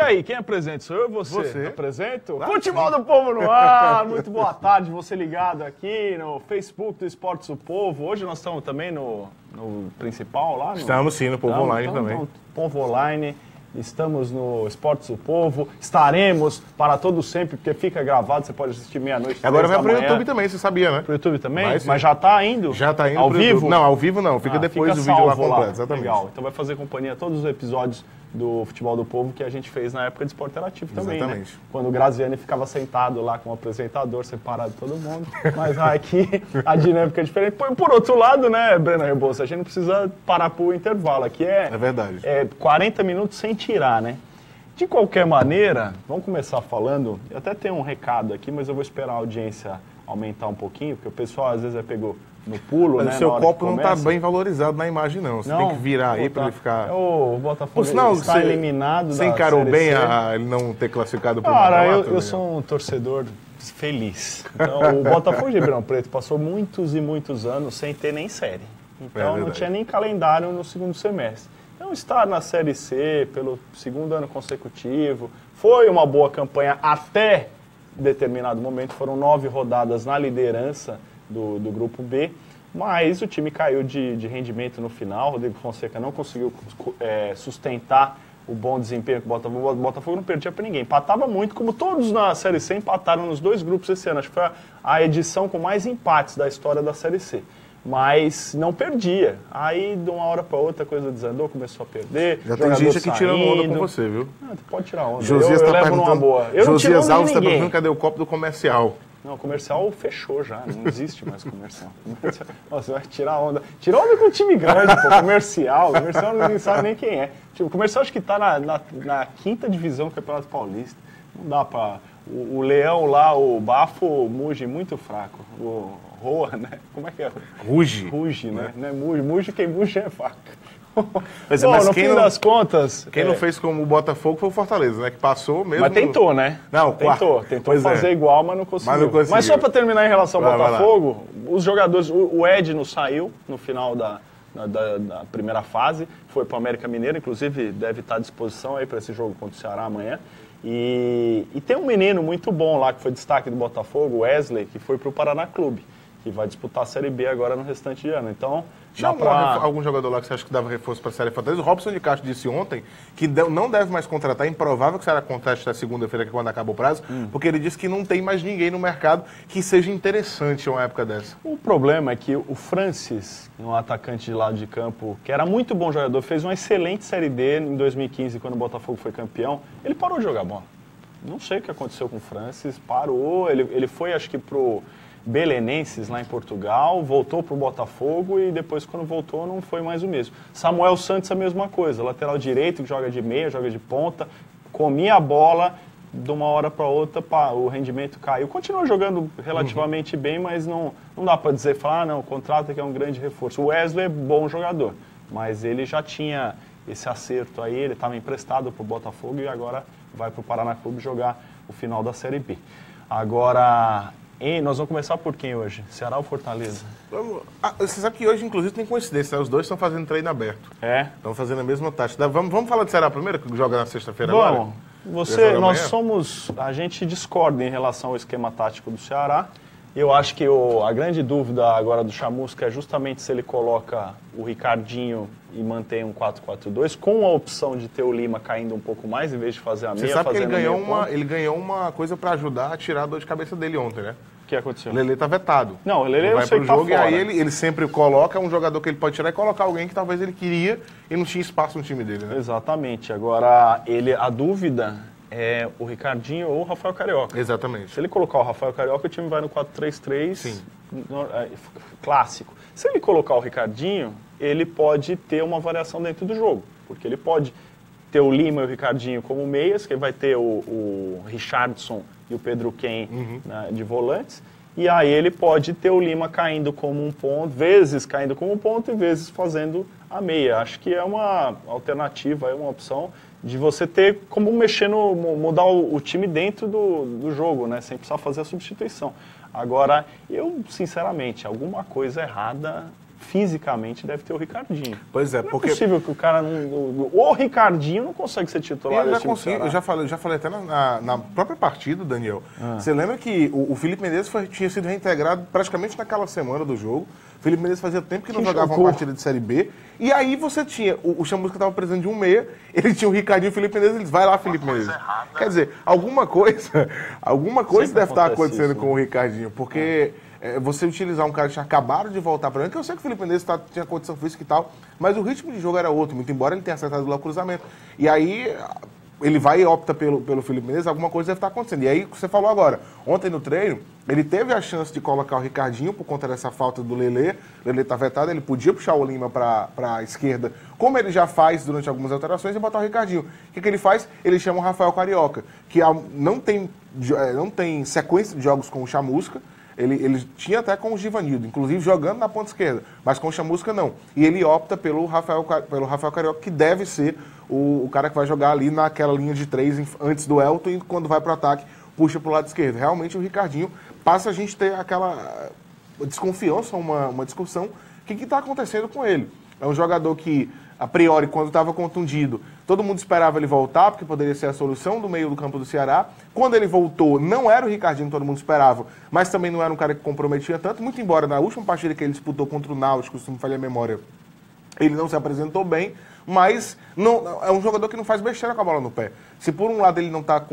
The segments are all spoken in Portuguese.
aí, quem apresenta? Sou eu ou você? Você. Apresento? Claro, Futebol do Povo no ar! Muito boa tarde, você ligado aqui no Facebook do Esportes do Povo. Hoje nós estamos também no principal lá. Estamos sim, no Povo Online também. No Povo Online. Estamos no Esportes do Povo, estaremos para todo sempre, porque fica gravado, você pode assistir meia-noite. Agora vai pro YouTube também, você sabia, né? Pro YouTube também? Vai, mas já tá indo? Já tá indo ao pro vivo? YouTube. Não, ao vivo não, fica depois do vídeo lá completo, exatamente. Legal, então vai fazer companhia a todos os episódios do Futebol do Povo que a gente fez na época de Esporte Interativo também, exatamente. Né? Quando o Graziani ficava sentado lá com o apresentador, separado de todo mundo. Mas aqui a dinâmica é diferente. Por outro lado, né, Breno Rebouça, a gente não precisa parar pro intervalo. Aqui é verdade. 40 minutos sem tirar, né? De qualquer maneira, vamos começar falando, eu até tenho um recado aqui, mas eu vou esperar a audiência aumentar um pouquinho, porque o pessoal às vezes pegou no pulo, mas né? o seu copo não está bem valorizado na imagem, não. Você tem que virar aí para ele ficar... O Botafogo por sinal, está eliminado você encarou bem ele não ter classificado para o Cara, eu sou um torcedor feliz. Então, o Botafogo de Ribeirão Preto passou muitos e muitos anos sem ter nem série. Então, não tinha nem calendário no segundo semestre. Então, estar na Série C pelo segundo ano consecutivo foi uma boa campanha até determinado momento. Foram 9 rodadas na liderança do Grupo B, mas o time caiu de rendimento no final. Rodrigo Fonseca não conseguiu sustentar o bom desempenho que o Botafogo... O Botafogo não perdia para ninguém. Empatava muito, como todos na Série C empataram nos 2 grupos esse ano. Acho que foi a edição com mais empates da história da Série C. Mas não perdia. Aí, de uma hora para outra, a coisa desandou, começou a perder. Já tem gente aqui tirando onda com você, viu? Não, pode tirar onda. Josias eu levo numa boa. Eu Josias Alves está perguntando cadê o copo do comercial. Não, o comercial fechou já, não existe mais comercial. Nossa, você vai tirar onda. Tira onda com um time grande, pô, comercial. Comercial ninguém sabe nem quem é. O comercial acho que está na 5ª divisão do Campeonato Paulista. Não dá para... O Leão lá, o Bafo, muge muito fraco. O Roa, né? Como é que é? Ruge. Ruge, né? Não é muge. Muge, quem muge é faca. Mas, bom, mas no fim das contas... Quem não fez como o Botafogo foi o Fortaleza, né? Que passou mesmo... Mas tentou, né? Não, tentou fazer igual, mas não conseguiu. Mas só para terminar em relação ao Botafogo, os jogadores... O Edno saiu no final da primeira fase, foi para o América Mineiro, inclusive deve estar à disposição aí para esse jogo contra o Ceará amanhã. E tem um menino muito bom lá, que foi destaque do Botafogo, o Wesley, que foi para o Paraná Clube, que vai disputar a Série B agora no restante de ano. Então, tinha algum jogador lá que você acha que dava reforço para a Série Fortaleza? O Robson de Castro disse ontem que não deve mais contratar, é improvável que será contrate até segunda-feira, que é quando acaba o prazo, porque ele disse que não tem mais ninguém no mercado que seja interessante em uma época dessa. O problema é que o Francis, um atacante de lado de campo, que era muito bom jogador, fez uma excelente Série D em 2015, quando o Botafogo foi campeão, ele parou de jogar bola. Não sei o que aconteceu com o Francis, parou, ele foi, acho que, pro Belenenses lá em Portugal, voltou para o Botafogo e depois, quando voltou, não foi mais o mesmo. Samuel Santos a mesma coisa, lateral direito, que joga de meia, joga de ponta, comia a bola, de uma hora para outra o rendimento caiu. Continua jogando relativamente bem, mas não dá para dizer, não, contrata que é um grande reforço. O Wesley é bom jogador, mas ele já tinha esse acerto aí, ele estava emprestado para o Botafogo e agora vai para o Paraná Clube jogar o final da Série B. Agora... nós vamos começar por quem hoje? Ceará ou Fortaleza? Você sabe que hoje, inclusive, tem coincidência, né? Os dois estão fazendo treino aberto. Estão fazendo a mesma tática. Vamos falar de Ceará primeiro, que joga na sexta-feira agora? A gente discorda em relação ao esquema tático do Ceará. Eu acho que a grande dúvida agora do Chamusca é justamente se ele coloca o Ricardinho e mantém um 4-4-2, com a opção de ter o Lima caindo um pouco mais, em vez de fazer a meia. Você sabe que ele ganhou uma coisa para ajudar a tirar a dor de cabeça dele ontem, né? O que aconteceu? O Lelê tá vetado. Não, o Lelê vai pro jogo, tá e aí ele sempre coloca um jogador que ele pode tirar e colocar alguém que talvez ele queria e não tinha espaço no time dele, né? Exatamente. Agora, a dúvida é o Ricardinho ou o Rafael Carioca. Exatamente. Se ele colocar o Rafael Carioca, o time vai no 4-3-3. Sim. Clássico. Se ele colocar o Ricardinho, ele pode ter uma variação dentro do jogo, porque ele pode ter o Lima e o Ricardinho como meias, que vai ter o Richardson e o Pedro Ken de volantes, e aí ele pode ter o Lima caindo como um ponto, vezes caindo como um ponto e vezes fazendo a meia. Acho que é uma alternativa, é uma opção de você ter como mudar o time dentro do jogo, né, sem precisar fazer a substituição. Agora, eu, sinceramente, alguma coisa errada fisicamente deve ter o Ricardinho. Pois é, porque... Não é possível que o cara não... O Ricardinho não consegue ser titular desse time do Ceará. Eu já falei até na própria partida, Daniel. Você lembra que o Felipe Menezes tinha sido reintegrado praticamente naquela semana do jogo. O Felipe Menezes fazia tempo que não jogava uma partida de Série B. E aí você tinha... O Chamusca estava precisando de um meia, ele tinha o Ricardinho e o Felipe Menezes, ele vai lá, Felipe Menezes. Quer dizer, alguma coisa deve estar acontecendo com o Ricardinho, porque... você utilizar um cara que tinha acabado de voltar para mim, que eu sei que o Felipe Menezes tinha condição física e tal, mas o ritmo de jogo era outro, muito embora ele tenha acertado lá o cruzamento. E aí ele vai e opta pelo Felipe Menezes, alguma coisa deve estar acontecendo. E aí você falou agora, ontem no treino, ele teve a chance de colocar o Ricardinho por conta dessa falta do Lelê. O Lelê está vetado, ele podia puxar o Lima para a esquerda, como ele já faz durante algumas alterações, e botar o Ricardinho. O que ele faz? Ele chama o Rafael Carioca, que não tem sequência de jogos com o Chamusca. Ele tinha até com o Givanildo, inclusive jogando na ponta esquerda, mas com o Chamusca não. E ele opta pelo Rafael Carioca, que deve ser o cara que vai jogar ali naquela linha de 3 antes do Elton, e quando vai para o ataque, puxa para o lado esquerdo. Realmente o Ricardinho passa a gente ter aquela desconfiança, uma discussão, o que está acontecendo com ele. É um jogador que, a priori, quando estava contundido, todo mundo esperava ele voltar, porque poderia ser a solução do meio do campo do Ceará. Quando ele voltou, não era o Ricardinho que todo mundo esperava, mas também não era um cara que comprometia tanto, muito embora na última partida que ele disputou contra o Náutico, se não me falha a memória, ele não se apresentou bem, mas não, é um jogador que não faz besteira com a bola no pé. Se por um lado ele não está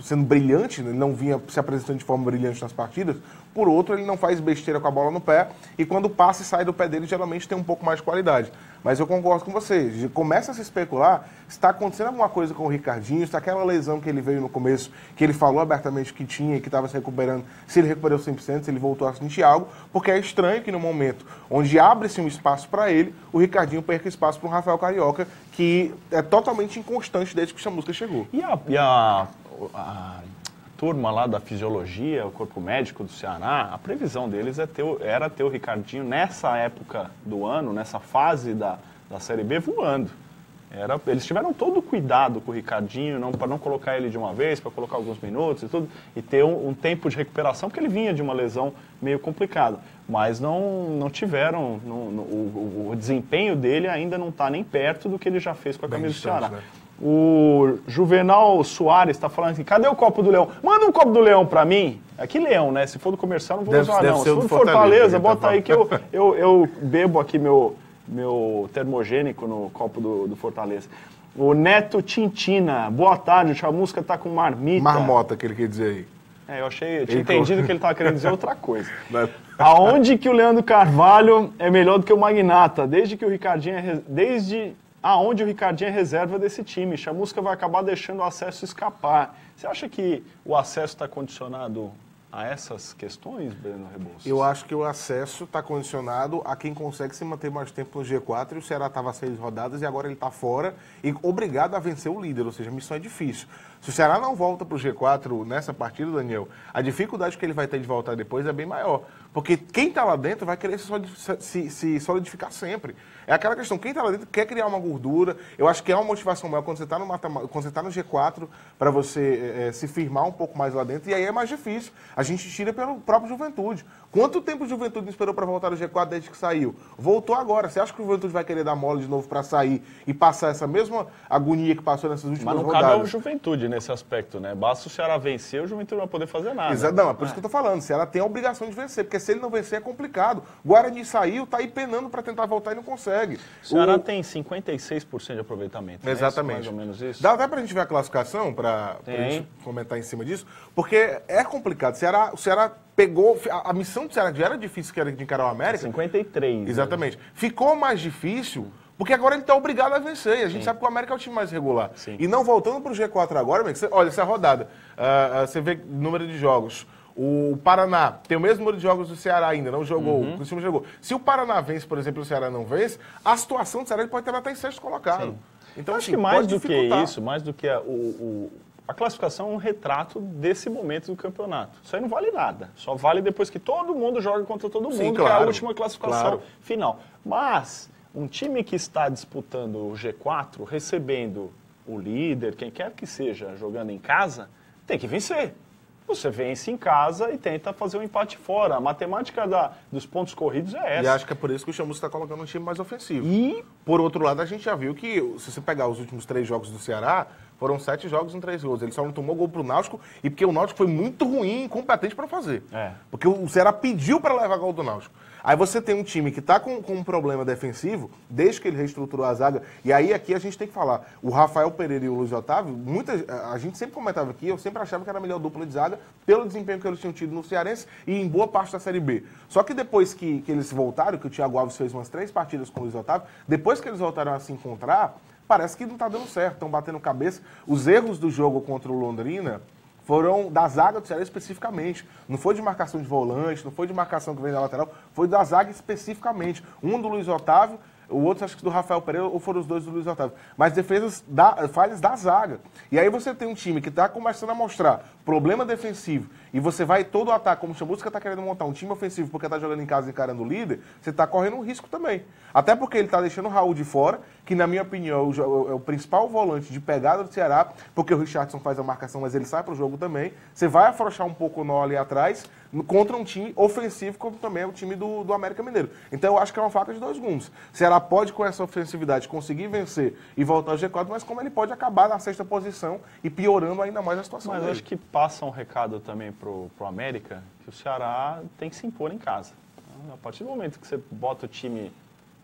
sendo brilhante, ele não vinha se apresentando de forma brilhante nas partidas, por outro ele não faz besteira com a bola no pé, e quando passa e sai do pé dele, geralmente tem um pouco mais de qualidade. Mas eu concordo com você, começa a se especular se está acontecendo alguma coisa com o Ricardinho, se aquela lesão que ele veio no começo, que ele falou abertamente que tinha e que estava se recuperando, se ele recuperou 100%, se ele voltou a sentir algo, porque é estranho que no momento onde abre-se um espaço para ele, o Ricardinho perca espaço para o Rafael Carioca, que é totalmente inconstante desde que o Chamusca chegou. E a turma lá da fisiologia, o corpo médico do Ceará, a previsão deles era ter o Ricardinho nessa época do ano, nessa fase da Série B, voando. Eles tiveram todo o cuidado com o Ricardinho, para não colocar ele de uma vez, para colocar alguns minutos e tudo, e ter um tempo de recuperação, porque ele vinha de uma lesão meio complicada. Mas não tiveram, o desempenho dele ainda não está nem perto do que ele já fez com a camisa do Ceará. Né? O Juvenal Soares está falando assim, cadê o copo do Leão? Manda um copo do Leão para mim. Aqui Leão, né? Se for do comercial, não vou usar não. Se for do Fortaleza, bota aí que eu bebo aqui meu termogênico no copo do Fortaleza. O Neto Tintina, boa tarde, o Chamusca tá com marmita. Marmota, que ele quer dizer aí. Eu tinha entendido que ele estava querendo dizer outra coisa. Aonde que o Leandro Carvalho é melhor do que o Magnata? Desde aonde o Ricardinho é reserva desse time. Chamusca vai acabar deixando o acesso escapar. Você acha que o acesso está condicionado a essas questões, Breno Rebouças? Eu acho que o acesso está condicionado a quem consegue se manter mais tempo no G4, e o Ceará estava 6 rodadas e agora ele está fora e obrigado a vencer o líder, ou seja, a missão é difícil. Se o Ceará não volta para o G4 nessa partida, Daniel, a dificuldade que ele vai ter de voltar depois é bem maior. Porque quem está lá dentro vai querer se solidificar sempre. É aquela questão, quem está lá dentro quer criar uma gordura. Eu acho que é uma motivação maior quando você está no G4 para você se firmar um pouco mais lá dentro. E aí é mais difícil. A gente tira pelo próprio Juventude. Quanto tempo o Juventude esperou para voltar no G4 desde que saiu? Voltou agora. Você acha que o Juventude vai querer dar mole de novo para sair e passar essa mesma agonia que passou nessas últimas rodadas? Mas não cabe ao Juventude nesse aspecto, né? Basta o Ceará vencer, o Juventude não vai poder fazer nada. Exato, não, é por isso que eu estou falando. O Ceará tem a obrigação de vencer, porque se ele não vencer é complicado. Guarani saiu, está aí penando para tentar voltar e não consegue. O Ceará tem 56% de aproveitamento. Exatamente. Mais ou menos isso. Dá até para a gente ver a classificação, para a gente comentar em cima disso, porque é complicado. O Ceará pegou... A missão do Ceará já era difícil, que era de encarar o América. 53. Exatamente. Né? Ficou mais difícil... Porque agora ele está obrigado a vencer. E a gente sabe que o América é o time mais regular. Sim. E não voltando para o G4 agora, olha, essa rodada. Você vê o número de jogos. O Paraná tem o mesmo número de jogos do Ceará ainda, não jogou. O Criciúma jogou. Se o Paraná vence, por exemplo, e o Ceará não vence, a situação do Ceará ele pode ter até em sexto colocado. Sim. Então, acho que mais do que isso, mais do que a classificação é um retrato desse momento do campeonato. Isso aí não vale nada. Só vale depois que todo mundo joga contra todo mundo, Sim, que é a última classificação final. Mas um time que está disputando o G4, recebendo o líder, quem quer que seja, jogando em casa, tem que vencer. você vence em casa e tenta fazer um empate fora. A matemática dos pontos corridos é essa. E acho que é por isso que o Chamusca está colocando um time mais ofensivo. E, por outro lado, a gente já viu que, se você pegar os últimos 3 jogos do Ceará, foram 7 jogos em 3 gols. Ele só não tomou gol pro Náutico e porque o Náutico foi muito ruim e incompetente para fazer. Porque o Ceará pediu para levar gol do Náutico. Aí você tem um time que está com um problema defensivo, desde que ele reestruturou a zaga, e aí aqui a gente tem que falar, o Rafael Pereira e o Luiz Otávio, a gente sempre comentava aqui, eu sempre achava que era a melhor dupla de zaga, pelo desempenho que eles tinham tido no Cearense e em boa parte da Série B. Só que depois que eles voltaram, que o Thiago Alves fez umas 3 partidas com o Luiz Otávio, depois que eles voltaram a se encontrar, parece que não está dando certo, estão batendo cabeça. Os erros do jogo contra o Londrina foram da zaga do Ceará especificamente. Não foi de marcação de volante, não foi de marcação que vem da lateral, foi da zaga especificamente. Um do Luiz Otávio, o outro acho que do Rafael Pereira, ou foram os 2 do Luiz Otávio. Mas falhas da zaga. E aí você tem um time que está começando a mostrar problema defensivo, e você vai todo o ataque, como o Chamusca está querendo montar um time ofensivo porque está jogando em casa e encarando o líder, você está correndo um risco também. Até porque ele está deixando o Raul de fora, que na minha opinião é o principal volante de pegada do Ceará, porque o Richardson faz a marcação, mas ele sai para o jogo também. Você vai afrouxar um pouco o nó ali atrás, contra um time ofensivo, como também é o time do América Mineiro. Então eu acho que é uma faca de 2 gumes. O Ceará pode, com essa ofensividade, conseguir vencer e voltar ao G4, mas como ele pode acabar na 6ª posição e piorando ainda mais a situação dele. Mas eu acho que passa um recado também pro América, que o Ceará tem que se impor em casa. A partir do momento que você bota o time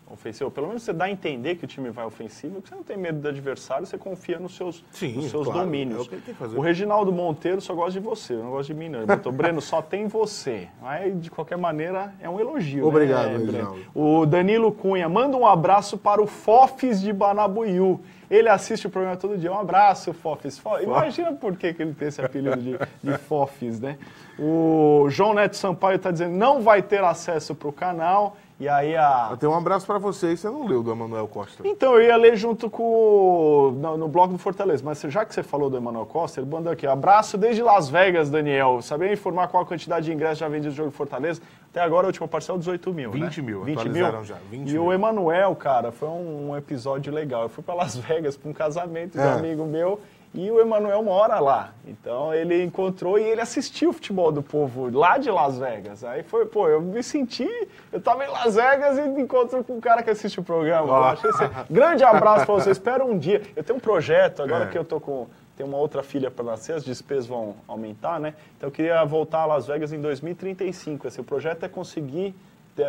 ofensivo, pelo menos você dá a entender que o time vai ofensivo, que você não tem medo do adversário, você confia nos seus claro, domínios. É o que ele tem que fazer. O Reginaldo Monteiro só gosta de você, eu não gosto de mim não. Ele botou, Breno, só tem você. Mas, de qualquer maneira, é um elogio. Obrigado, né, Reginaldo. O Danilo Cunha, manda um abraço para o Fofes de Banabuiú. Ele assiste o programa todo dia. Um abraço, Fofes. Imagina por que ele tem esse apelido de Fofes, né? O João Neto Sampaio está dizendo não vai ter acesso para o canal. E aí Eu tenho um abraço para você, e você não leu do Emanuel Costa. Então, eu ia ler junto com no blog do Fortaleza, mas já que você falou do Emanuel Costa, ele mandou aqui, abraço desde Las Vegas, Daniel. Sabia informar qual a quantidade de ingressos já vendidos no jogo do Fortaleza? Até agora a última parcela 18 mil, 20 mil, 20 atualizaram mil? Já, 20 e mil. O Emanuel, cara, foi um episódio legal. Eu fui para Las Vegas para um casamento de um amigo meu, e o Emanuel mora lá. Então ele encontrou e ele assistiu o futebol do povo lá de Las Vegas. Aí foi, eu me senti, eu tava em Las Vegas e encontro com um cara que assiste o programa. Grande abraço para você, espero um dia. Eu tenho um projeto, agora que eu tô com... Tem uma outra filha para nascer, as despesas vão aumentar, né? Então eu queria voltar a Las Vegas em 2035. Assim, o projeto é conseguir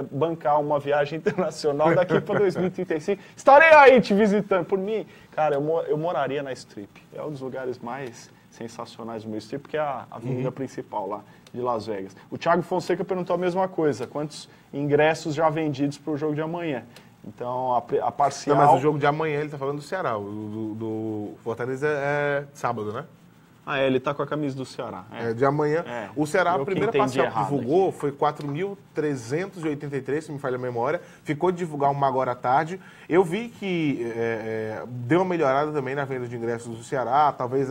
bancar uma viagem internacional daqui para 2035. Estarei aí te visitando. Por mim, cara, eu moraria na Strip. É um dos lugares mais sensacionais do meu Strip, porque é a avenida principal lá de Las Vegas. O Thiago Fonseca perguntou a mesma coisa. Quantos ingressos já vendidos para o jogo de amanhã? Então, a parcial... Não, mas o jogo de amanhã, ele está falando do Ceará. O do Fortaleza é sábado, né? Ele tá com a camisa do Ceará. De amanhã. O Ceará, a primeira parcial que divulgou aqui. foi 4.383, se me falha a memória. Ficou de divulgar uma agora à tarde. Eu vi que deu uma melhorada também na venda de ingressos do Ceará. Talvez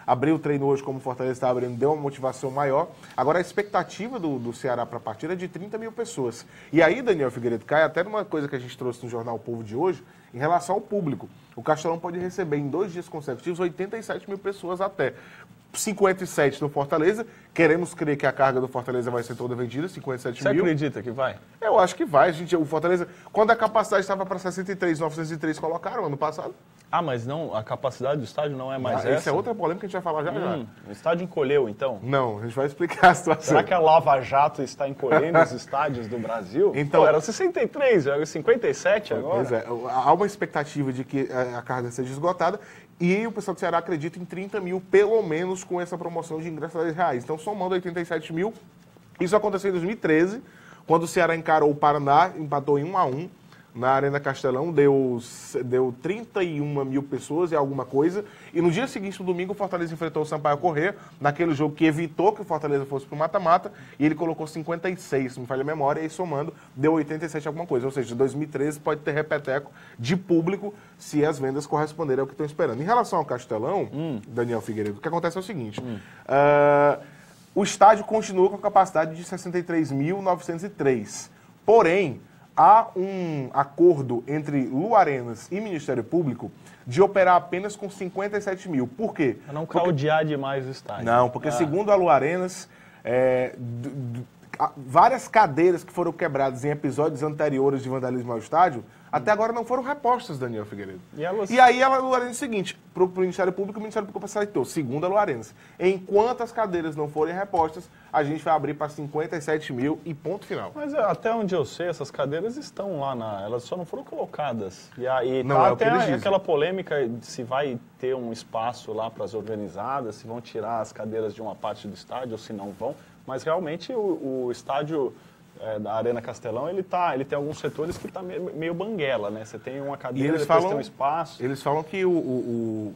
abrir o treino hoje, como o Fortaleza está abrindo, deu uma motivação maior. Agora, a expectativa do Ceará para a partida é de 30 mil pessoas. E aí, Daniel Figueiredo, cai até numa coisa que a gente trouxe no Jornal O Povo de hoje, em relação ao público. O Castelão pode receber em 2 dias consecutivos 87 mil pessoas até. 57 no Fortaleza. Queremos crer que a carga do Fortaleza vai ser toda vendida, 57 mil. Você acredita que vai? Eu acho que vai. O Fortaleza, quando a capacidade estava para 63.903, colocaram ano passado. Mas não, a capacidade do estádio não é mais essa? Essa é outra polêmica que a gente vai falar já. O estádio encolheu, então? Não, a gente vai explicar a situação. Será que a Lava Jato está encolhendo os estádios do Brasil? Então, era 63, era 57 agora. Pois é, há uma expectativa de que a carga seja esgotada e o pessoal do Ceará acredita em 30 mil, pelo menos, com essa promoção de ingressos a R$10. Então, somando 87 mil, isso aconteceu em 2013, quando o Ceará encarou o Paraná, empatou em 1-1. Na Arena Castelão, deu 31 mil pessoas e alguma coisa. E no dia seguinte, no domingo, o Fortaleza enfrentou o Sampaio Corrêa, naquele jogo que evitou que o Fortaleza fosse para o mata-mata, e ele colocou 56, se me falha a memória, e aí somando, deu 87 alguma coisa. Ou seja, 2013 pode ter repeteco de público se as vendas corresponderem ao que estão esperando. Em relação ao Castelão, Daniel Figueiredo, o que acontece é o seguinte, o estádio continua com a capacidade de 63.903. Porém, há um acordo entre Lu Arenas e Ministério Público de operar apenas com 57 mil. Por quê? Para não claudiar demais o estádio. Não, porque segundo a Lu Arenas, várias cadeiras que foram quebradas em episódios anteriores de vandalismo ao estádio, até agora não foram repostas, Daniel Figueiredo. E aí a Lu Arenas é o seguinte, para o Ministério Público aceitou, segundo a Lu Arenas, enquanto as cadeiras não forem repostas, a gente vai abrir para 57 mil e ponto final. Mas até onde eu sei, essas cadeiras estão lá, elas só não foram colocadas. E aí não, tá é até aquela polêmica de se vai ter um espaço lá para as organizadas, se vão tirar as cadeiras de uma parte do estádio ou se não vão. Mas realmente o estádio da Arena Castelão, ele tem alguns setores que está meio banguela, né? Você tem uma cadeira, depois tem um espaço. Eles falam que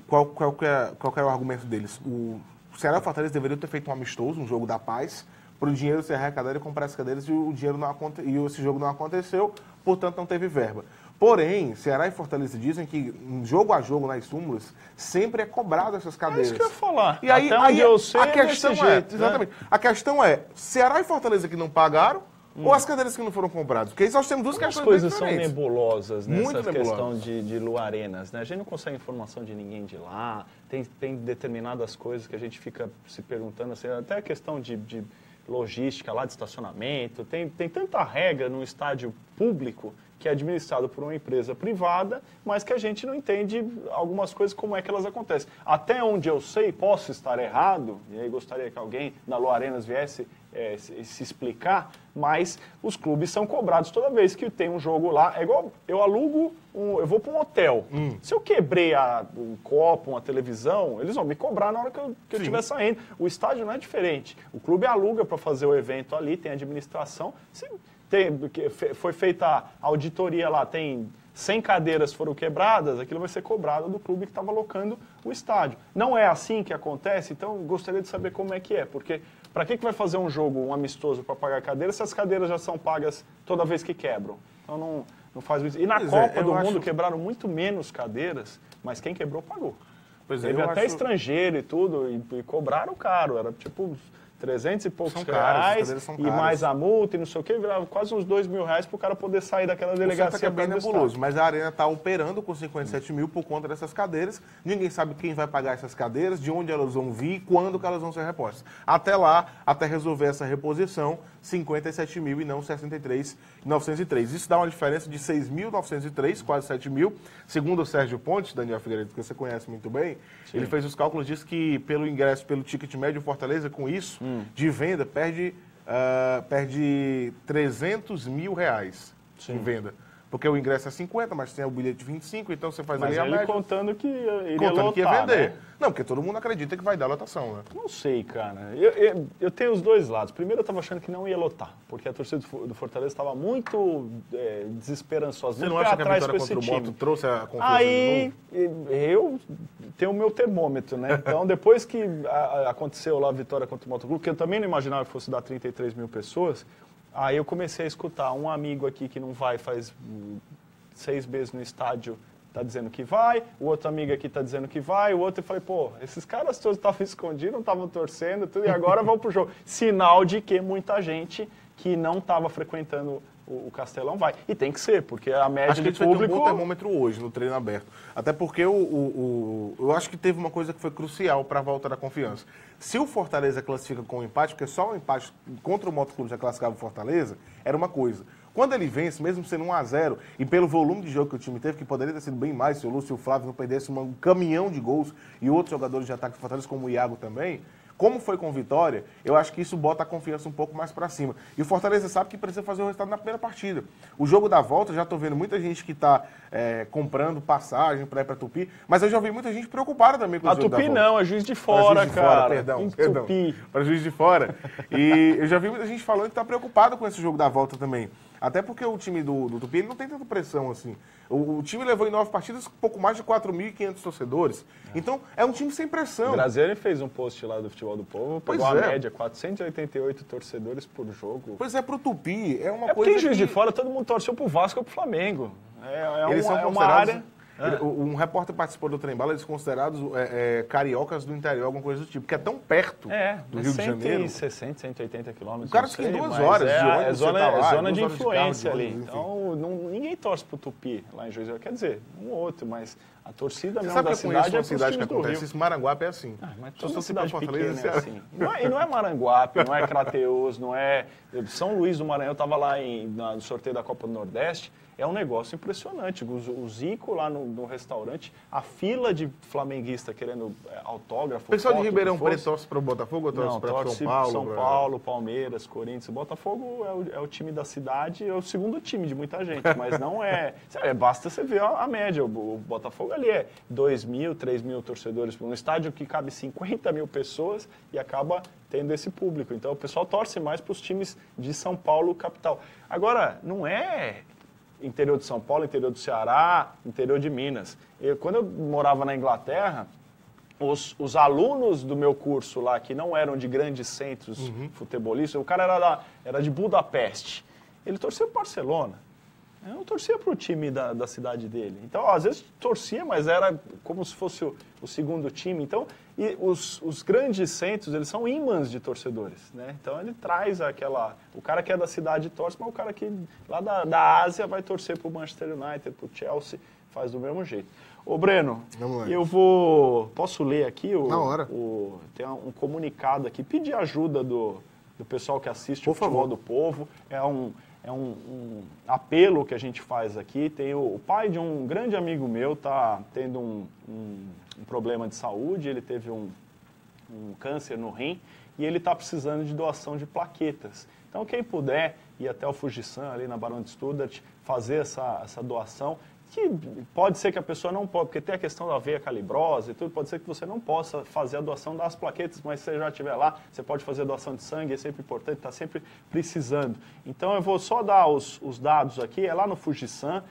qual que é o argumento deles? O Ceará e o Fortaleza deveriam ter feito um amistoso, um jogo da paz, para o dinheiro ser arrecadado e comprar as cadeiras e esse jogo não aconteceu, portanto não teve verba. Porém, Ceará e Fortaleza dizem que jogo a jogo nas súmulas sempre é cobrado essas cadeiras. É isso que eu ia falar. E aí, até onde eu sei, a questão jeito, exatamente. Né? A questão é, Ceará e Fortaleza que não pagaram ou as cadeiras que não foram compradas? Porque aí nós temos duas questões diferentes. As coisas são nebulosas nessa questão nebulosas. de Lu Arenas, né? A gente não consegue informação de ninguém de lá, tem determinadas coisas que a gente fica se perguntando, assim, até a questão de logística lá, de estacionamento, tem tanta regra no estádio público que é administrado por uma empresa privada, mas que a gente não entende algumas coisas, como é que elas acontecem. Até onde eu sei, posso estar errado, e aí gostaria que alguém da Lu Arenas viesse se explicar, mas os clubes são cobrados toda vez que tem um jogo lá. É igual, eu alugo, eu vou para um hotel. Se eu quebrei um copo, uma televisão, eles vão me cobrar na hora que eu estiver saindo. O estádio não é diferente. O clube aluga para fazer o evento ali, tem administração. Foi feita a auditoria lá, tem 100 cadeiras foram quebradas, aquilo vai ser cobrado do clube que estava alocando o estádio. Não é assim que acontece, então gostaria de saber como é que é, porque para que vai fazer um jogo, um amistoso, para pagar cadeira, se as cadeiras já são pagas toda vez que quebram? Então não faz isso. E na Copa do Mundo quebraram muito menos cadeiras, mas quem quebrou pagou. Teve até estrangeiro e tudo, e cobraram caro, era tipo 300 e poucos reais, e mais a multa e não sei o que, virava quase uns 2 mil reais para o cara poder sair daquela delegacia. Que é bem nebuloso, mas a Arena está operando com 57 mil por conta dessas cadeiras. Ninguém sabe quem vai pagar essas cadeiras, de onde elas vão vir e quando que elas vão ser repostas. Até lá, até resolver essa reposição, 57 mil e não 63.903. Isso dá uma diferença de 6.903, quase 7 mil. Segundo o Sérgio Pontes, Daniel Figueiredo, que você conhece muito bem, sim, ele fez os cálculos, disse que pelo ingresso, pelo ticket médio, Fortaleza, com isso, de venda, perde 300 mil reais em venda. Porque o ingresso é 50, mas tem o bilhete de 25, então você faz ali a média. Contando que iria contando que ia vender. Né? Não, porque todo mundo acredita que vai dar lotação, né? Não sei, cara. Eu tenho os dois lados. Primeiro, eu estava achando que não ia lotar, porque a torcida do Fortaleza estava muito desesperançosa. Você não acha que a vitória contra o Moto trouxe a confiança aí, de novo? Eu tenho o meu termômetro, né? Então, depois que aconteceu lá a vitória contra o Moto Clube, que eu também não imaginava que fosse dar 33 mil pessoas, aí eu comecei a escutar um amigo aqui que não vai faz 6 meses no estádio, está dizendo que vai, o outro amigo aqui está dizendo que vai, o outro, eu falei, pô, esses caras todos estavam escondidos, não estavam torcendo, tudo, e agora vão pro jogo. Sinal de que muita gente que não estava frequentando o Castelão vai. E tem que ser, porque a média de público... Vai ter um bom termômetro hoje no treino aberto. Até porque eu acho que teve uma coisa que foi crucial para a volta da confiança. Se o Fortaleza classifica com um empate, porque só um empate contra o Moto Clube já classificava o Fortaleza, era uma coisa. Quando ele vence, mesmo sendo 1-0, e pelo volume de jogo que o time teve, que poderia ter sido bem mais se o Lúcio e o Flávio não perdessem um caminhão de gols e outros jogadores de ataque do Fortaleza, como o Iago também, como foi com vitória, eu acho que isso bota a confiança um pouco mais para cima. E o Fortaleza sabe que precisa fazer o resultado na primeira partida. O jogo da volta, já estou vendo muita gente que está comprando passagem para ir para Tupi, mas eu já vi muita gente preocupada também com o jogo da volta. A Tupi não, é Juiz de Fora, cara. Perdão. Para Juiz de Fora. E eu já vi muita gente falando que está preocupada com esse jogo da volta também. Até porque o time do Tupi ele não tem tanta pressão assim. O time levou em 9 partidas pouco mais de 4.500 torcedores. Então, é um time sem pressão. O Graziani fez um post lá do Futebol do Povo, pegou a média, 488 torcedores por jogo. Pois é, pro Tupi é uma coisa porque em Juiz de Fora todo mundo torceu pro Vasco ou pro Flamengo. Eles são uma área... Um repórter participou do Trem Bala, eles considerados cariocas do interior, alguma coisa do tipo, que é tão perto do Rio de Janeiro. 160, 180 quilômetros. O cara tem 2 horas de ônibus, é zona, tá lá, zona de 2 horas influência de carro, ali. Então, ninguém torce pro Tupi lá em Juiz de Fora. Quer dizer, um ou outro, mas a torcida Você mesmo sabe da que eu conheço cidade uma cidade que pros times do acontece Rio. isso? Maranguape é assim. Mas Só toda se citar cidade Fortaleza, pequena é Ceará. assim. E não é Maranguape, não é Crateús, não é São Luís do Maranhão. Eu estava lá no sorteio da Copa do Nordeste. É um negócio impressionante. O Zico lá no restaurante, a fila de flamenguista querendo autógrafo. O pessoal de foto, Ribeirão o que fosse. Preto torce para o Botafogo ou torce Não, para torce São Paulo? São Paulo, Palmeiras, Corinthians. O Botafogo é o time da cidade, é o segundo time de muita gente, mas não é... Basta você ver a média. O Botafogo ali é 2.000, 3.000 torcedores por um estádio que cabe 50 mil pessoas e acaba tendo esse público. Então o pessoal torce mais para os times de São Paulo, capital. Agora, não é interior de São Paulo, interior do Ceará, interior de Minas. Quando eu morava na Inglaterra, os alunos do meu curso lá, que não eram de grandes centros futebolistas, o cara era de Budapeste, ele torcia para o Barcelona. Eu não torcia para o time da cidade dele. Então, às vezes torcia, mas era como se fosse o segundo time. Então, e os grandes centros, eles são ímãs de torcedores, né? Então, ele traz o cara que é da cidade torce, mas o cara que lá da Ásia vai torcer para o Manchester United, para o Chelsea, faz do mesmo jeito. Ô, Breno, posso ler aqui? Na hora. Tem um comunicado aqui, pedir ajuda do pessoal que assiste o Por Futebol favor. do Povo. É um apelo que a gente faz aqui. Tem o pai de um grande amigo meu, está tendo um problema de saúde, ele teve um câncer no rim e ele está precisando de doação de plaquetas. Então, quem puder ir até o Fujisan, ali na Barão de Stuttgart, fazer essa doação, que pode ser que a pessoa não pode, porque tem a questão da veia calibrosa e tudo, pode ser que você não possa fazer a doação das plaquetas, mas se você já estiver lá, você pode fazer a doação de sangue, é sempre importante, está sempre precisando. Então eu vou só dar os dados aqui, é lá no Fujisan,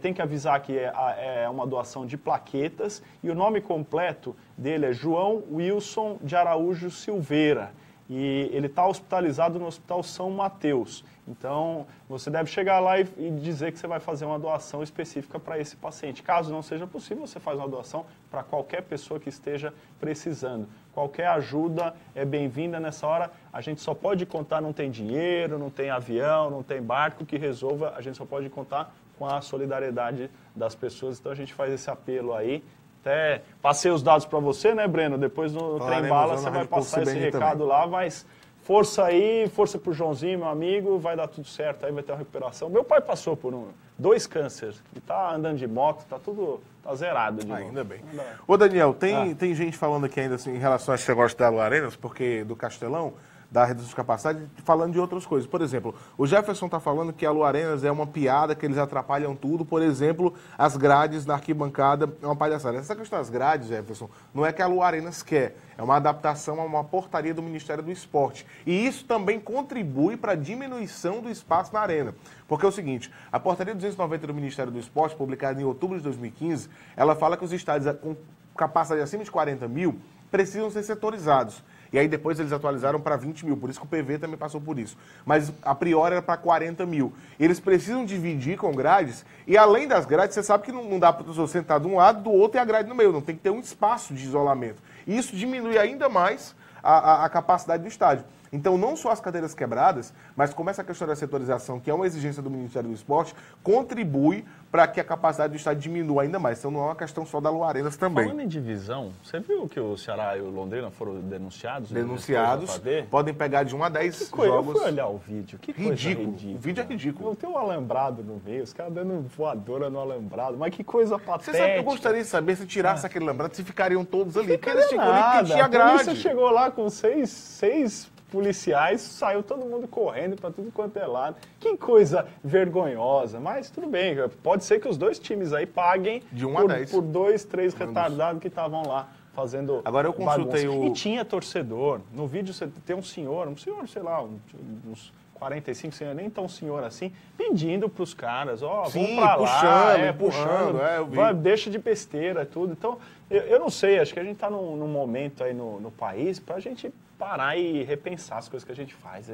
tem que avisar que é uma doação de plaquetas, e o nome completo dele é João Wilson de Araújo Silveira, e ele está hospitalizado no Hospital São Mateus. Então, você deve chegar lá e dizer que você vai fazer uma doação específica para esse paciente. Caso não seja possível, você faz uma doação para qualquer pessoa que esteja precisando. Qualquer ajuda é bem-vinda nessa hora. A gente só pode contar, não tem dinheiro, não tem avião, não tem barco que resolva. A gente só pode contar com a solidariedade das pessoas. Então, a gente faz esse apelo aí. Até passei os dados para você, né, Breno? Depois no Trem Bala você vai passar esse recado lá, mas força aí, força pro Joãozinho, meu amigo, vai dar tudo certo, aí vai ter uma recuperação. Meu pai passou por 2 cânceres e tá andando de moto, tá zerado de novo. Ainda bem. Ô, Daniel, tem gente falando aqui ainda assim, em relação a esse negócio da Arenas, porque do Castelão, da redução de capacidade, falando de outras coisas. Por exemplo, o Jefferson está falando que a Lu Arenas é uma piada, que eles atrapalham tudo. Por exemplo, as grades na arquibancada é uma palhaçada. Essa questão das grades, Jefferson, não é que a Lu Arenas quer, é uma adaptação a uma portaria do Ministério do Esporte. E isso também contribui para a diminuição do espaço na arena. Porque é o seguinte, a portaria 290 do Ministério do Esporte, publicada em outubro de 2015, ela fala que os estádios com capacidade acima de 40 mil precisam ser setorizados. E aí depois eles atualizaram para 20 mil, por isso que o PV também passou por isso. Mas a priori era para 40 mil. Eles precisam dividir com grades, e além das grades, você sabe que não dá para você sentar de um lado, do outro e a grade no meio, não tem que ter um espaço de isolamento. E isso diminui ainda mais a capacidade do estádio. Então, não só as cadeiras quebradas, mas como essa questão da setorização, que é uma exigência do Ministério do Esporte, contribui para que a capacidade do estádio diminua ainda mais. Então, não é uma questão só da Lu Arenas também. Falando em divisão, você viu que o Ceará e o Londrina foram denunciados? Denunciados, podem pegar de 1 a 10 jogos. Eu fui olhar o vídeo, que coisa ridícula. O vídeo é ridículo. Tem um alambrado no meio, os caras dando voadora no alambrado, mas que coisa patética. Você sabe que eu gostaria de saber, se tirasse aquele alambrado, se ficariam todos ali. Porque eles chegou ali que tinha grade. A polícia chegou lá com seis policiais, saiu todo mundo correndo para tudo quanto é lado. Que coisa vergonhosa, mas tudo bem, pode ser que os dois times aí paguem de 1 a 10 por 2, 3 retardados que estavam lá fazendo Agora eu consultei bagunça. E tinha torcedor. No vídeo você tem um senhor, sei lá, uns 45, nem tão senhor assim, pedindo para os caras, vamos para lá, puxando, deixa de besteira, tudo. Então, eu não sei, acho que a gente está num momento aí no país para a gente parar e repensar as coisas que a gente faz.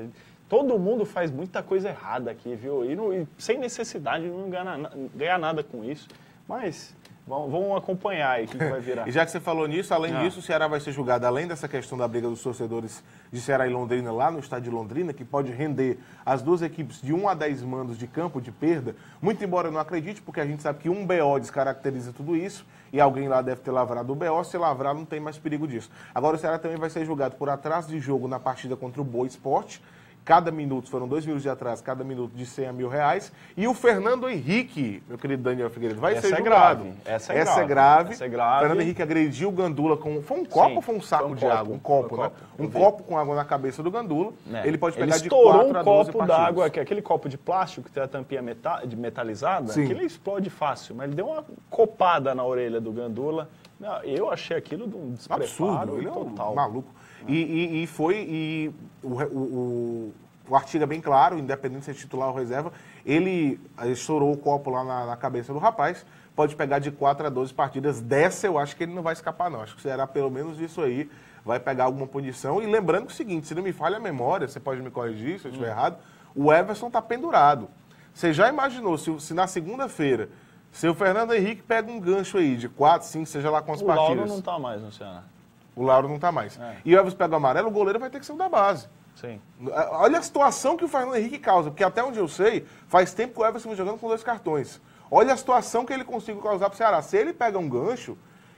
Todo mundo faz muita coisa errada aqui, viu? E sem necessidade, não ganhar nada com isso. Mas Vamos acompanhar aí o que vai virar. E já que você falou nisso, além disso, o Ceará vai ser julgado, além dessa questão da briga dos torcedores de Ceará e Londrina, lá no estádio de Londrina, que pode render as duas equipes de 1 a 10 mandos de campo de perda, muito embora eu não acredite, porque a gente sabe que um BO descaracteriza tudo isso, e alguém lá deve ter lavrado o BO, se lavrar não tem mais perigo disso. Agora o Ceará também vai ser julgado por atraso de jogo na partida contra o Boa Esporte. Cada minuto, foram 2 minutos de atraso, cada minuto de 100 a R$1.000. E o Fernando Henrique, meu querido Daniel Figueiredo, vai ser julgado. Essa é grave. Fernando Henrique agrediu o Gandula com... Foi um copo ou foi um saco de água? Um copo, né? Um copo com água na cabeça do Gandula. Ele pode pegar de 4 a 12 partidas. Ele estourou um copo d'água, aquele copo de plástico que tem a tampinha metalizada, aquele explode fácil, mas ele deu uma copada na orelha do Gandula. Não, eu achei aquilo de um despreparo absurdo, ele total. É um maluco. O artigo é bem claro, independente de ser titular ou reserva, ele estourou o copo lá na cabeça do rapaz, pode pegar de 4 a 12 partidas. Dessa eu acho que ele não vai escapar não, acho que será pelo menos isso aí, vai pegar alguma punição. E lembrando que é o seguinte, se não me falha a memória, você pode me corrigir se eu estiver errado, o Everson está pendurado. Você já imaginou se na segunda-feira, se o Fernando Henrique pega um gancho aí de 4, 5, seja lá quantas partidas... O Lauro não está mais no Ceará. O Lauro não está mais. E o Everson pega o amarelo, o goleiro vai ter que ser o da base. Sim. Olha a situação que o Fernando Henrique causa, porque até onde eu sei, faz tempo que o Everson vem jogando com 2 cartões. Olha a situação que ele conseguiu causar para o Ceará. Se ele pega um gancho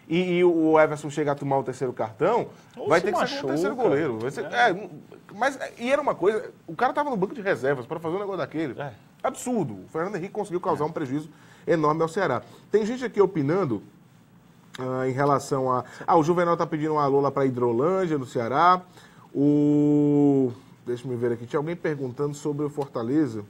e o Everson chega a tomar o 3º cartão, vai ter que ser com o 3º goleiro. Vai ser, e era uma coisa, o cara estava no banco de reservas para fazer um negócio daquele. Absurdo. O Fernando Henrique conseguiu causar um prejuízo enorme ao Ceará. Tem gente aqui opinando em relação a... o Juvenal está pedindo um alô lá para Hidrolândia, no Ceará. Deixa eu ver aqui. Tinha alguém perguntando sobre o Fortaleza.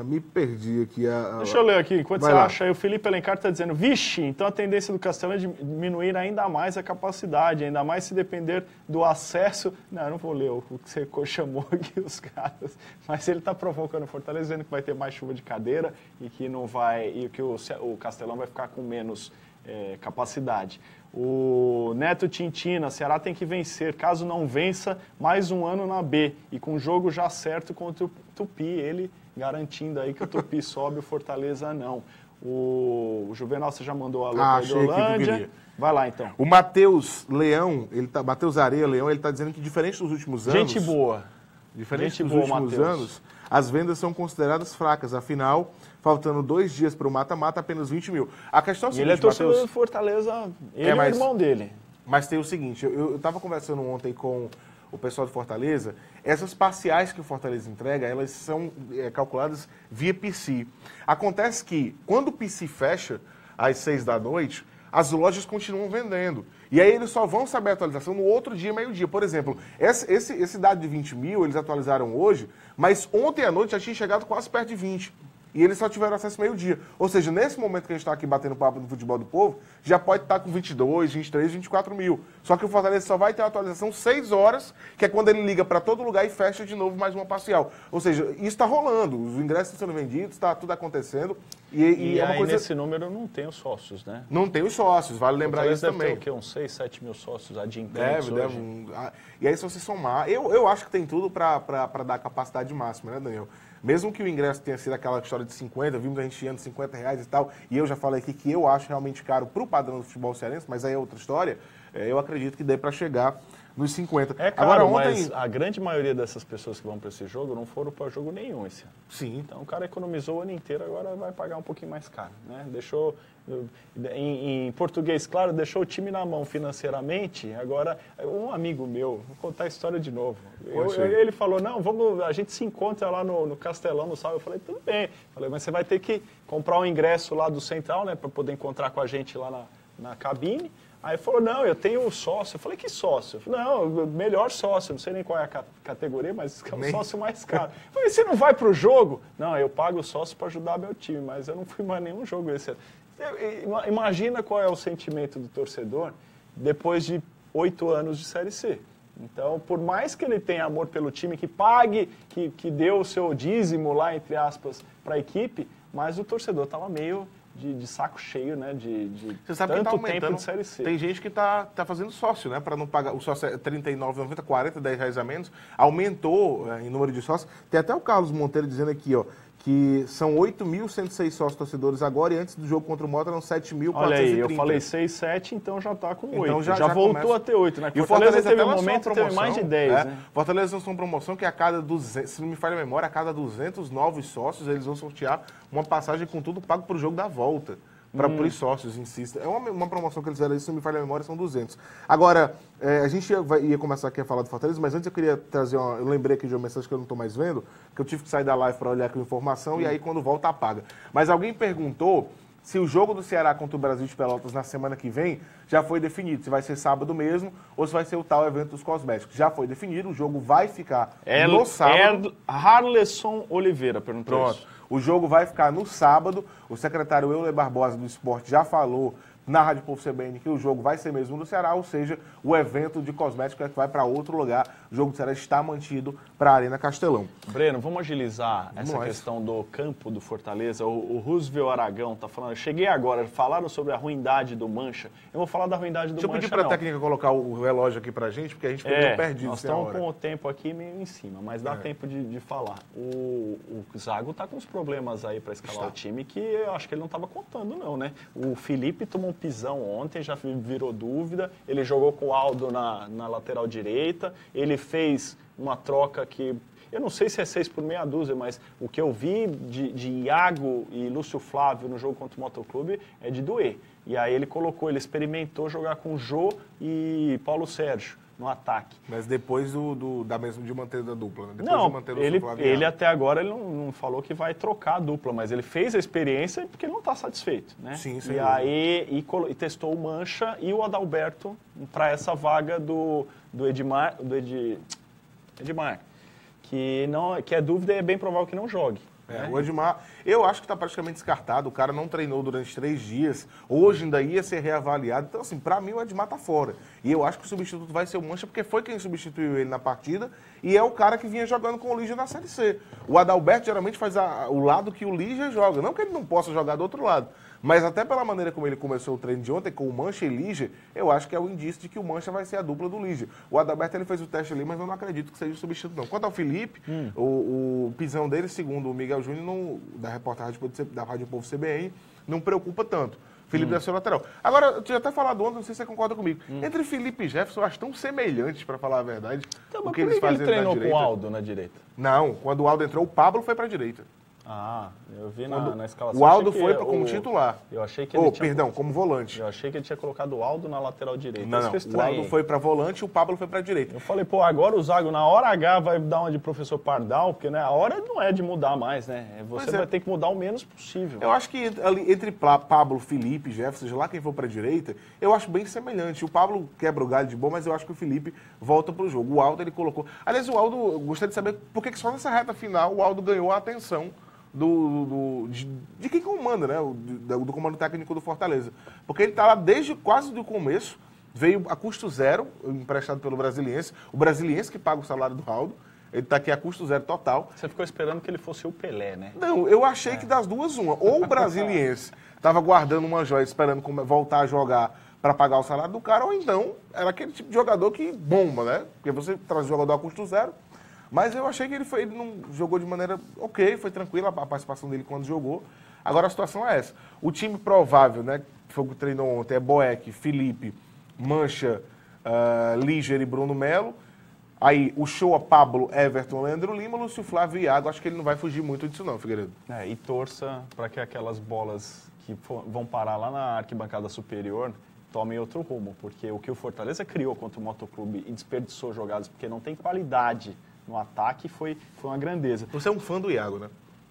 Me perdi aqui. Deixa eu ler aqui. Enquanto você acha aí, o Felipe Alencar está dizendo: vixe, então a tendência do Castelão é diminuir ainda mais a capacidade, ainda mais se depender do acesso. Não, eu não vou ler o que você chamou aqui os caras, mas ele está provocando o Fortaleza, dizendo que vai ter mais chuva de cadeira e que não vai, e que o Castelão vai ficar com menos capacidade. O Neto Tintina, Ceará tem que vencer, caso não vença, mais um ano na B, e com o jogo já certo contra o Tupi, ele garantindo aí que o Tupi sobe, o Fortaleza não. O Juvenal, você já mandou alô para a Hidrolândia. Vai lá, então. O Matheus Leão, Matheus Areia Leão, ele está dizendo que diferente dos últimos anos... Gente boa. Diferente dos últimos anos, as vendas são consideradas fracas, afinal... Faltando 2 dias para o mata-mata, apenas 20 mil. A questão é a seguinte, ele é torcedor do Fortaleza, ele é o irmão dele. Mas tem o seguinte, eu estava conversando ontem com o pessoal de Fortaleza, essas parciais que o Fortaleza entrega, elas são calculadas via PC. Acontece que, quando o PC fecha, às 6 da noite, as lojas continuam vendendo. E aí eles só vão saber a atualização no outro dia, meio-dia. Por exemplo, esse dado de 20 mil, eles atualizaram hoje, mas ontem à noite já tinha chegado quase perto de 20. E eles só tiveram acesso meio-dia. Ou seja, nesse momento que a gente está aqui batendo papo no futebol do povo, já pode estar com 22, 23, 24 mil. Só que o Fortaleza só vai ter a atualização 6 horas, que é quando ele liga para todo lugar e fecha de novo mais uma parcial. Ou seja, isso está rolando. Os ingressos estão sendo vendidos, está tudo acontecendo. E é uma coisa... nesse número não tem os sócios, né? Não tem os sócios, vale lembrar isso também. Deve ter o quê? Uns 6, 7 mil sócios adimplentes deve. E aí, se você somar... Eu acho que tem tudo para dar a capacidade máxima, né, Daniel? Mesmo que o ingresso tenha sido aquela história de 50, vimos a gente indo R$50 e tal, e eu já falei aqui que eu acho realmente caro para o padrão do futebol cearense, mas aí é outra história, eu acredito que dê para chegar nos 50. É caro, agora, ontem... mas a grande maioria dessas pessoas que vão para esse jogo não foram para jogo nenhum esse ano. Sim. Então o cara economizou o ano inteiro, agora vai pagar um pouquinho mais caro, né? Deixou, em português, claro, deixou o time na mão financeiramente. Agora, um amigo meu, vou contar a história de novo. Ele falou, não, a gente se encontra lá no Castelão, no sábado. Eu falei, tudo bem. Falei, mas você vai ter que comprar um ingresso lá do Central, né, para poder encontrar com a gente lá na cabine. Aí ele falou, não, eu tenho sócio. Eu falei, que sócio? Eu falei, não, melhor sócio, não sei nem qual é a categoria, mas é o sócio mais caro. Eu falei, você não vai pro jogo? Não, eu pago o sócio para ajudar meu time, mas eu não fui mais nenhum jogo esse ano. Imagina qual é o sentimento do torcedor depois de 8 anos de Série C. Então, por mais que ele tenha amor pelo time, que pague, que dê o seu dízimo lá, entre aspas, para a equipe, mas o torcedor estava meio... De saco cheio, né? Você sabe tanto que tá aumentando, tempo de Série C. Tem gente que tá fazendo sócio, né? Para não pagar. O sócio é R$39,90, 40, R$10 a menos. Aumentou em número de sócios. Tem até o Carlos Monteiro dizendo aqui, ó, que são 8.106 sócios torcedores agora, e antes do jogo contra o Mota eram 7.430. Olha aí, eu falei 6, 7, então já está com 8. Então já voltou começa... a ter 8, né? E o Fortaleza teve um momento, teve mais de 10, né? Fortaleza lançou uma promoção que a cada 200, se não me falha a memória, a cada 200 novos sócios, eles vão sortear uma passagem com tudo pago para o jogo da volta. Para os sócios, insisto. É uma promoção que eles fizeram, se não me falha a memória, são 200. Agora, a gente ia começar aqui a falar do Fortaleza, mas antes eu queria trazer eu lembrei aqui de uma mensagem que eu não estou mais vendo, que eu tive que sair da live para olhar aqui a informação, e aí quando volta apaga. Mas alguém perguntou se o jogo do Ceará contra o Brasil de Pelotas na semana que vem já foi definido, se vai ser sábado mesmo ou se vai ser o tal evento dos cosméticos. Já foi definido, o jogo vai ficar no sábado. Harleson Oliveira perguntou. Pronto. Isso. O jogo vai ficar no sábado. O secretário Euler Barbosa do Esporte já falou na Rádio Povo CBN que o jogo vai ser mesmo no Ceará, ou seja, o evento de cosmética que vai para outro lugar. O jogo do Ceará está mantido para a Arena Castelão. Breno, vamos agilizar essa questão do campo do Fortaleza. O Roosevelt Aragão está falando, cheguei agora, falaram sobre a ruindade do Mancha. Eu vou falar da ruindade do Mancha, Deixa eu pedir para a técnica colocar o relógio aqui para a gente, porque a gente ficou meio perdido. Nós estamos com o tempo aqui meio em cima, mas dá tempo de falar. O Zago está com uns problemas aí para escalar o time que eu acho que ele não estava contando não, né? O Felipe tomou um pisão ontem, já virou dúvida, ele jogou com o Aldo na lateral direita, ele fez uma troca que, eu não sei se é 6 por meia dúzia, mas o que eu vi de Iago e Lúcio Flávio no jogo contra o Motoclube é de doer. E aí ele experimentou jogar com Jô e Paulo Sérgio no ataque. Mas depois de manter a dupla, né? Depois não, de manter ele até agora ele não falou que vai trocar a dupla, mas ele fez a experiência porque ele não está satisfeito, né? Sim, sim. E aí testou o Mancha e o Adalberto para essa vaga do Edmar, que é dúvida e é bem provável que não jogue. Né? O Edmar, eu acho que está praticamente descartado, o cara não treinou durante 3 dias, hoje ainda ia ser reavaliado, então assim, para mim o Edmar está fora. E eu acho que o substituto vai ser o Mancha, porque foi quem substituiu ele na partida, e é o cara que vinha jogando com o Lígia na Série C. O Adalberto geralmente faz o lado que o Lígia joga, não que ele não possa jogar do outro lado, mas até pela maneira como ele começou o treino de ontem, com o Mancha e Lígia, eu acho que é o indício de que o Mancha vai ser a dupla do Lígia. O Adalberto ele fez o teste ali, mas eu não acredito que seja o substituto, não. Quanto ao Felipe, o pisão dele, segundo o Miguel Júnior, da reportagem da Rádio Povo CBN, não preocupa tanto. Felipe deve ser o lateral. Agora, eu tinha até falado ontem, não sei se você concorda comigo. Entre Felipe e Jefferson, eu acho tão semelhantes, para falar a verdade. Então, mas por que ele treinou com o Aldo na direita? Não, quando o Aldo entrou, o Pablo foi para a direita. Ah, eu vi na escalação. O Aldo foi como titular. Eu achei que ele como volante. Eu achei que ele tinha colocado o Aldo na lateral direita. Não, o Aldo foi para volante e o Pablo foi para direita. Eu falei, agora o Zago na hora H vai dar uma de professor Pardal, porque né, a hora não é de mudar mais, né? Você vai ter que mudar o menos possível. Eu acho que ali, entre Pablo, Felipe, Jefferson, seja lá quem for para a direita, eu acho bem semelhante. O Pablo quebra o galho de boa, mas eu acho que o Felipe volta para o jogo. O Aldo ele colocou... Aliás, o Aldo, eu gostaria de saber por que só nessa reta final o Aldo ganhou a atenção de quem comanda, né? Do comando técnico do Fortaleza. Porque ele está lá desde quase do começo, veio a custo zero, emprestado pelo Brasiliense. O Brasiliense que paga o salário do Aldo. Ele está aqui a custo zero total. Você ficou esperando que ele fosse o Pelé, né? Não, eu achei que das duas, uma. Ou o Brasiliense estava guardando uma joia, esperando voltar a jogar para pagar o salário do cara, ou então era aquele tipo de jogador que bomba, né? Porque você traz o jogador a custo zero. Mas eu achei que ele não jogou de maneira ok, foi tranquila a participação dele quando jogou. Agora a situação é essa. O time provável, né, que foi o que treinou ontem, é Boeck, Felipe, Mancha, Líger e Bruno Melo. Aí o Shoa, Pablo, Everton, Leandro Lima, Lúcio Flávio e Iago. Acho que ele não vai fugir muito disso não, Figueiredo. E torça para que aquelas bolas que vão parar lá na arquibancada superior tomem outro rumo. Porque o que o Fortaleza criou contra o Motoclube e desperdiçou jogadas porque não tem qualidade no ataque foi uma grandeza. Você é um fã do Iago, né?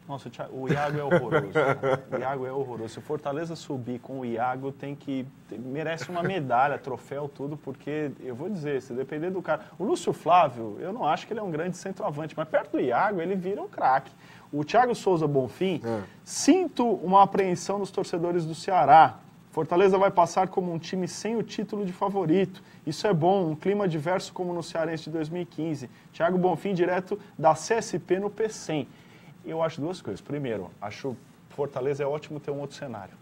Nossa, o Iago é horroroso. Cara. O Iago é horroroso. Se o Fortaleza subir com o Iago, merece uma medalha, troféu, tudo, porque, eu vou dizer, se depender do cara... O Lúcio Flávio, eu não acho que ele é um grande centroavante, mas perto do Iago, ele vira um craque. O Thiago Souza Bonfim, sinto uma apreensão dos torcedores do Ceará. Fortaleza vai passar como um time sem o título de favorito. Isso é bom, um clima diverso como no Cearense de 2015. Thiago Bonfim, direto da CSP no P100. Eu acho duas coisas. Primeiro, acho Fortaleza é ótimo ter um outro cenário.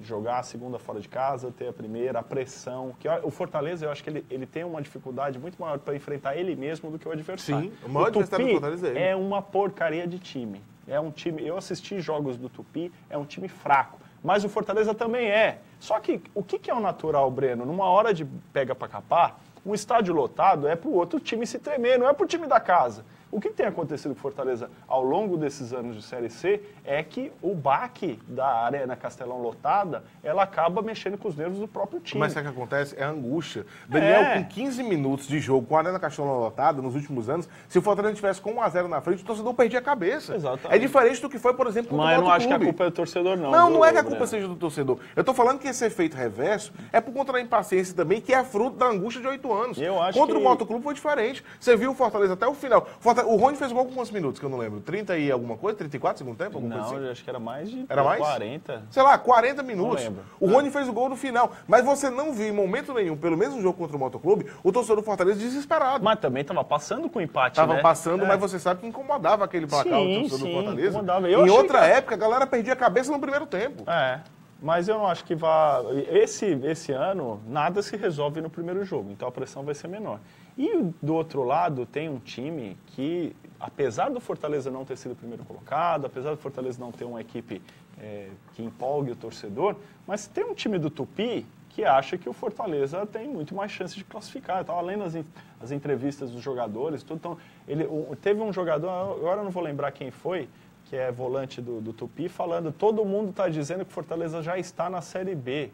Jogar a segunda fora de casa, ter a primeira, a pressão. O Fortaleza, eu acho que ele tem uma dificuldade muito maior para enfrentar ele mesmo do que o adversário. Sim, o maior adversário do Fortaleza é ele. É uma porcaria de time. é um time, eu assisti jogos do Tupi, é um time fraco, mas o Fortaleza também é. Só que o que é o natural, Breno? Numa hora de pega para capar, um estádio lotado é para o outro time se tremer, não é para o time da casa. O que tem acontecido com o Fortaleza ao longo desses anos de Série C é que o baque da Arena Castelão lotada, ela acaba mexendo com os nervos do próprio time. Mas sabe o que acontece? É a angústia. Daniel, com 15 minutos de jogo, com a Arena Castelão lotada, nos últimos anos, se o Fortaleza tivesse com 1-0 na frente, o torcedor perdia a cabeça. Exatamente. É diferente do que foi, por exemplo, contra o Mas eu não outro acho que a clube. culpa é do torcedor, não. Não, não é que a Breno. culpa seja do torcedor. Eu tô falando que esse efeito reverso é por conta da impaciência também, que é fruto da angústia de 8 anos. Eu acho Contra que... o Motoclube foi diferente. Você viu o Fortaleza até o final. O Rony fez gol com quantos minutos, que eu não lembro? 30 e alguma coisa? 34 segundo tempo? Alguma Não, coisa assim? eu acho que era mais de Era mais? 40. Sei lá, 40 minutos. Não lembro. O Rony fez o gol no final. Mas você não viu em momento nenhum, pelo mesmo jogo contra o Motoclube, o torcedor do Fortaleza desesperado. Mas também estava passando com empate, Tava né? passando, mas você sabe que incomodava aquele placar o torcedor do Fortaleza. Incomodava. Em outra época, a galera perdia a cabeça no primeiro tempo. É, mas eu não acho que vá... Esse ano, nada se resolve no primeiro jogo, então a pressão vai ser menor. E do outro lado, tem um time que, apesar do Fortaleza não ter sido o primeiro colocado, apesar do Fortaleza não ter uma equipe que empolgue o torcedor, mas tem um time do Tupi que acha que o Fortaleza tem muito mais chance de classificar. Eu estava lendo as entrevistas dos jogadores, tudo. Então, teve um jogador, agora eu não vou lembrar quem foi, que é volante do Tupi, falando, todo mundo está dizendo que o Fortaleza já está na Série B.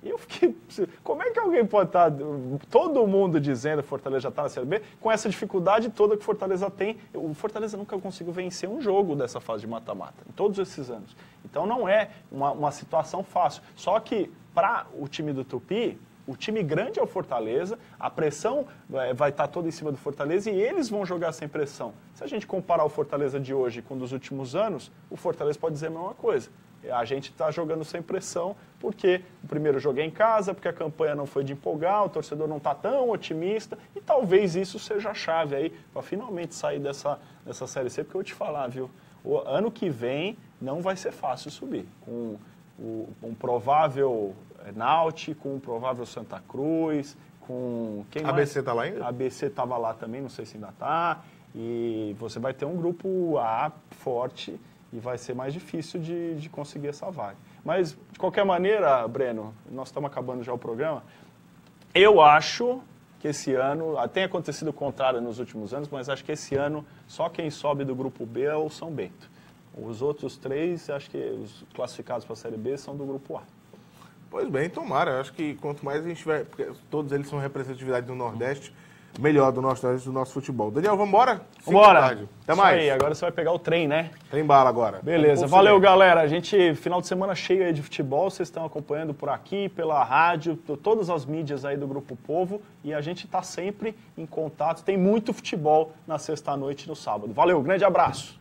E eu fiquei, como é que alguém pode estar, todo mundo dizendo que o Fortaleza já está na Série B, com essa dificuldade toda que o Fortaleza tem? O Fortaleza nunca conseguiu vencer um jogo dessa fase de mata-mata, em todos esses anos. Então não é uma situação fácil. Só que para o time do Tupi, o time grande é o Fortaleza, a pressão vai estar toda em cima do Fortaleza e eles vão jogar sem pressão. Se a gente comparar o Fortaleza de hoje com o dos últimos anos, o Fortaleza pode dizer a mesma coisa. A gente está jogando sem pressão porque o primeiro jogo é em casa, porque a campanha não foi de empolgar, o torcedor não está tão otimista e talvez isso seja a chave aí para finalmente sair dessa Série C, porque eu vou te falar, viu? O ano que vem não vai ser fácil subir. Com um provável Náutico, com um provável Santa Cruz, com... Quem mais? ABC está lá ainda? A ABC estava lá também, não sei se ainda está. E você vai ter um grupo A forte e vai ser mais difícil de conseguir essa vaga. Mas, de qualquer maneira, Breno, nós estamos acabando já o programa, eu acho que esse ano, tem acontecido o contrário nos últimos anos, mas acho que esse ano só quem sobe do grupo B é o São Bento. Os outros três, acho que os classificados para a Série B são do grupo A. Pois bem, tomara. Eu acho que quanto mais a gente vai... Porque todos eles são representatividade do Nordeste, melhor do nosso futebol. Daniel, vamos embora? Bora! Até mais. Isso aí, agora você vai pegar o trem, né? Tem bala agora. Beleza, valeu, galera. A gente, final de semana cheio aí de futebol, vocês estão acompanhando por aqui, pela rádio, todas as mídias aí do Grupo Povo, e a gente está sempre em contato. Tem muito futebol na sexta-noite e no sábado. Valeu, grande abraço!